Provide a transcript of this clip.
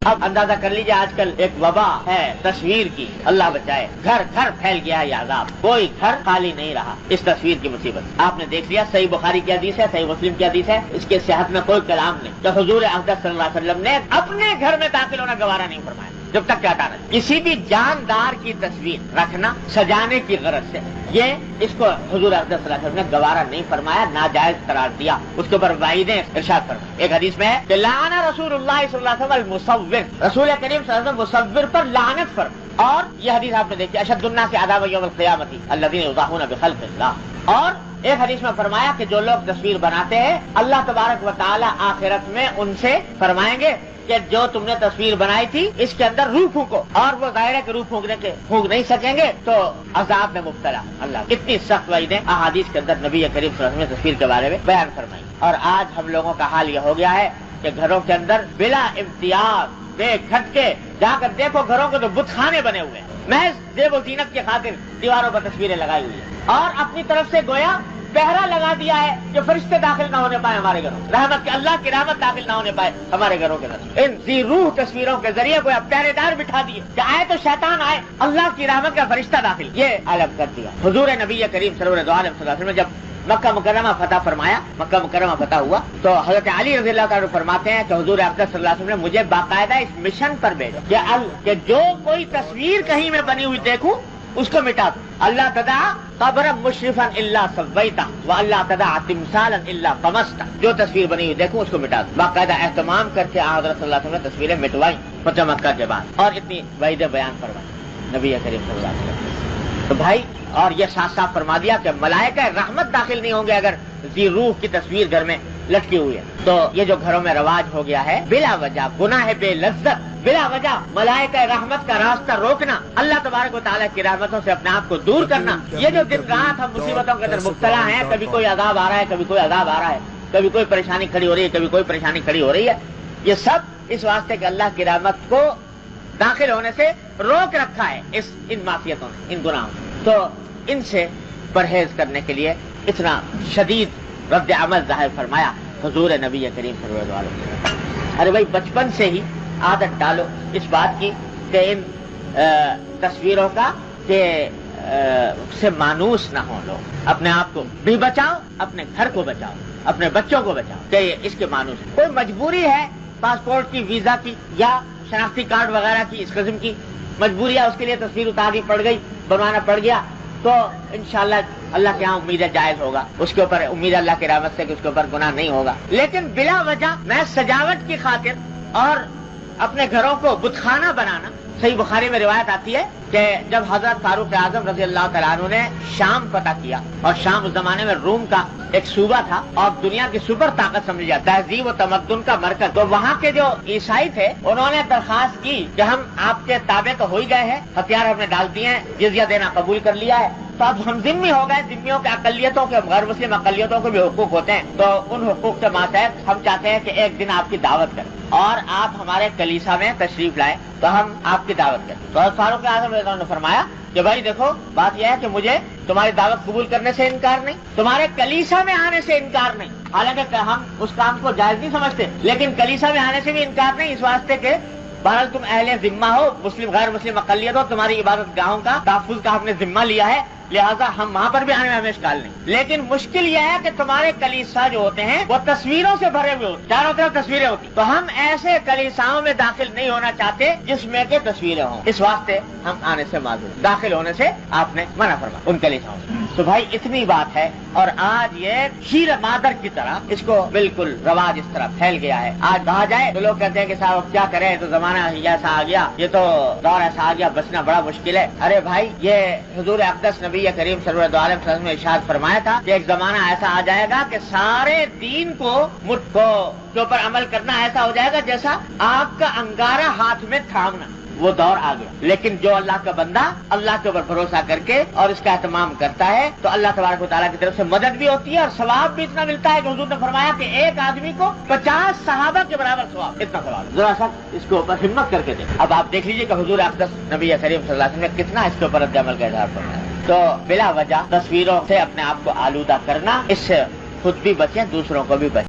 اب اندازہ کر لیجیے آج کل ایک وبا ہے تصویر کی، اللہ بچائے، گھر گھر پھیل گیا ہے یہ عذاب، کوئی گھر خالی نہیں رہا اس تصویر کی مصیبت۔ آپ نے دیکھ لیا صحیح بخاری کی حدیث ہے، صحیح مسلم کی حدیث ہے، اس کے صحت میں کوئی کلام نہیں، تو حضور اقدس صلی اللہ علیہ وسلم نے اپنے گھر میں داخل ہونا گوارا نہیں فرمایا جب تک کہ ہٹانا۔ کسی بھی جاندار کی تصویر رکھنا سجانے کی غرض سے، یہ اس کو حضور اقدس صلی اللہ علیہ وسلم نے گوارا نہیں فرمایا، ناجائز قرار دیا، اس کے اوپر وعیدیں ارشاد فرمایا۔ ایک حدیث میں ہے کہ لعن رسول اللہ صلی اللہ علیہ وسلم المصور، رسول کریم صلی اللہ علیہ وسلم مصور پر لعنت فرمائی۔ اور یہ حدیث آپ نے دیکھی، اشد الناس عذابا یوم القیامۃ الذین یضاہون بخلق اللہ۔ اور ایک حدیث میں فرمایا کہ جو لوگ تصویر بناتے ہیں اللہ تبارک و تعالی آخرت میں ان سے فرمائیں گے کہ جو تم نے تصویر بنائی تھی اس کے اندر روح پھونکو، اور وہ ظاہر ہے کہ روح پھونک نہیں سکیں گے تو عذاب میں مبتلا۔ اللہ اتنی سخت وعیدیں احادیث کے اندر نبی کریم صلی اللہ علیہ وسلم نے تصویر کے بارے میں بیان فرمائی۔ اور آج ہم لوگوں کا حال یہ ہو گیا ہے کہ گھروں کے اندر بلا امتیاز بے کھٹکے جا کر دیکھو گھروں کے تو بت خانے بنے ہوئے ہیں، محض زیب و زینت کی خاطر دیواروں پر تصویریں لگائی ہوئی ہیں، اور اپنی طرف سے گویا پہرا لگا دیا ہے کہ فرشتے داخل نہ ہونے پائے ہمارے گھروں، رحمت کے اللہ کی رحمت داخل نہ ہونے پائے ہمارے گھروں کے اندر۔ ان ذی روح تصویروں کے ذریعے کوئی پہرے دار بٹھا دیے کہ آئے تو شیطان آئے، اللہ کی رحمت کا فرشتہ داخل، یہ عالم کر دیا۔ حضور نبی کریم سرور دو عالم صلی اللہ علیہ وسلم نے جب مکہ مکرمہ فتح فرمایا، مکہ مکرمہ فتح ہوا، تو حضرت علی رضی اللہ تعالیٰ فرماتے ہیں کہ حضور اقدس صلی اللہ علیہ وسلم نے مجھے باقاعدہ اس مشن پر بھیجا کہ جو کوئی تصویر کہیں میں بنی ہوئی دیکھوں اس کو مٹا دو۔ اللہ تدع قبر مشرفا الا سویتہ و اللہ تدع تمثالا الا طمستا، جو تصویر بنی ہوئی دیکھوں اس کو مٹا دو۔ باقاعدہ اہتمام کر کے حضرت صلی اللہ علیہ وسلم نے تصویریں مٹوائیں فتح مکہ کے بعد، اور اتنی وعیدیں بیان فرمائی نبی کریم صلی اللہ علیہ وسلم۔ تو بھائی، اور یہ صاف صاف فرما دیا کہ ملائکہ رحمت داخل نہیں ہوں گے اگر ذی روح کی تصویر گھر میں لٹکی ہوئی ہے۔ تو یہ جو گھروں میں رواج ہو گیا ہے بلا وجہ گناہ بے لذت، بلا وجہ ملائکہ رحمت کا راستہ روکنا، اللہ تبارک و تعالیٰ کی رحمتوں سے اپنے آپ کو دور کرنا، یہ جو دن رات ہم مصیبتوں کے اندر مبتلا ہیں، کبھی کوئی عذاب آ رہا ہے، کبھی کوئی عذاب آ رہا ہے، کبھی کوئی پریشانی کھڑی ہو رہی ہے، کبھی کوئی پریشانی کھڑی ہو رہی ہے، یہ سب اس واسطے کہ اللہ کی رحمت کو داخل ہونے سے روک رکھا ہے ان معصیتوں نے، ان گناہوں نے۔ تو ان سے پرہیز کرنے کے لیے اتنا شدید رد عمل ظاہر فرمایا حضور نبی کریم صلی اللہ علیہ وسلم۔ ارے بھائی، بچپن سے ہی عادت ڈالو اس بات کی کہ ان تصویروں کا کہ سے مانوس نہ ہو، لوگ اپنے آپ کو بھی بچاؤ، اپنے گھر کو بچاؤ، اپنے بچوں کو بچاؤ کہ اس کے مانوس کوئی مجبوری ہے پاسپورٹ کی، ویزا کی، یا شناختی کارڈ وغیرہ کی، اس قسم کی مجبوری ہے، اس کے لیے تصویر اتارنی پڑ گئی، بنوانا پڑ گیا، تو انشاءاللہ اللہ کے ہاں امید جائز ہوگا، اس کے اوپر امید اللہ کی رحمت سے کہ اس کے اوپر گناہ نہیں ہوگا۔ لیکن بلا وجہ میں سجاوٹ کی خاطر اور اپنے گھروں کو بتخانہ بنانا، صحیح بخاری میں روایت آتی ہے کہ جب حضرت فاروق اعظم رضی اللہ تعالیٰ عنہ نے شام فتح کیا، اور شام اس زمانے میں روم کا ایک صوبہ تھا اور دنیا کی سپر طاقت سمجھ لیا، تہذیب و تمدن کا مرکز، تو وہاں کے جو عیسائی تھے انہوں نے درخواست کی کہ ہم آپ کے تابع تو ہو ہی گئے ہیں، ہتھیار ہم نے ڈال دیے ہیں، جزیہ دینا قبول کر لیا ہے، تو اب ہم ذمہ ہو گئے، ذمیوں کے اقلیتوں کے، غیر مسلم اقلیتوں کو بھی حقوق ہوتے ہیں، تو ان حقوق کے ماتحت ہم چاہتے ہیں کہ ایک دن آپ کی دعوت کریں اور آپ ہمارے کلیسا میں تشریف لائیں تو ہم آپ کی دعوت کریں۔ تو فاروق اعظم نے فرمایا کہ بھائی دیکھو، بات یہ ہے کہ مجھے تمہاری دعوت قبول کرنے سے انکار نہیں، تمہارے کلیسا میں آنے سے انکار نہیں، حالانکہ ہم اس کام کو جائز نہیں سمجھتے، لیکن کلیسا میں آنے سے بھی انکار نہیں، اس واسطے کہ بہرحال تم اہل ذمہ ہو، مسلم غیر مسلم اقلیت ہو، تمہاری عبادت گاہوں کا تحفظ کا ہم نے ذمہ لیا ہے، لہذا ہم وہاں پر بھی آنے میں ہمیں اشکال نہیں۔ لیکن مشکل یہ ہے کہ تمہارے کلیسا جو ہوتے ہیں وہ تصویروں سے بھرے ہوئے ہوتے، چاروں طرف تصویریں ہوتی، تو ہم ایسے کلیساؤں میں داخل نہیں ہونا چاہتے جس میں کہ تصویریں ہوں، اس واسطے ہم آنے سے معذور، داخل ہونے سے آپ نے منع فرمایا ان کلیساؤں سے۔ تو بھائی اتنی بات ہے، اور آج یہ شیر مادر کی طرح اس کو بالکل رواج اس طرح پھیل گیا ہے۔ آج کہا جائے تو لوگ کہتے ہیں کہ صاحب کیا کریں، تو زمانہ ہی ایسا آ گیا، یہ تو دور ایسا آ گیا، بچنا بڑا مشکل ہے۔ ارے بھائی، یہ حضور اقدس نبی کریم صلی اللہ علیہ وسلم نے ارشاد فرمایا تھا کہ ایک زمانہ ایسا آ جائے گا کہ سارے دین کو مٹھ کو کے اوپر عمل کرنا ایسا ہو جائے گا جیسا آگ کا انگارہ ہاتھ میں تھامنا، وہ دور آ گیا۔ لیکن جو اللہ کا بندہ اللہ کے اوپر بھروسہ کر کے اور اس کا اہتمام کرتا ہے تو اللہ تبارک و تعالیٰ کی طرف سے مدد بھی ہوتی ہے اور ثواب بھی اتنا ملتا ہے کہ حضور نے فرمایا کہ ایک آدمی کو 50 صحابہ کے برابر ثواب، اتنا ثواب۔ ذرا سا اس کے اوپر ہمت کر کے دیکھ۔ اب آپ دیکھ لیجیے کہ حضور اقدس نبی کریم صلی اللہ علیہ وسلم نے کتنا اس کے اوپر رد عمل کا اظہار فرمایا۔ تو بلا وجہ تصویروں سے اپنے آپ کو آلودہ کرنا، اس سے خود بھی بچیں، دوسروں کو بھی بچیں۔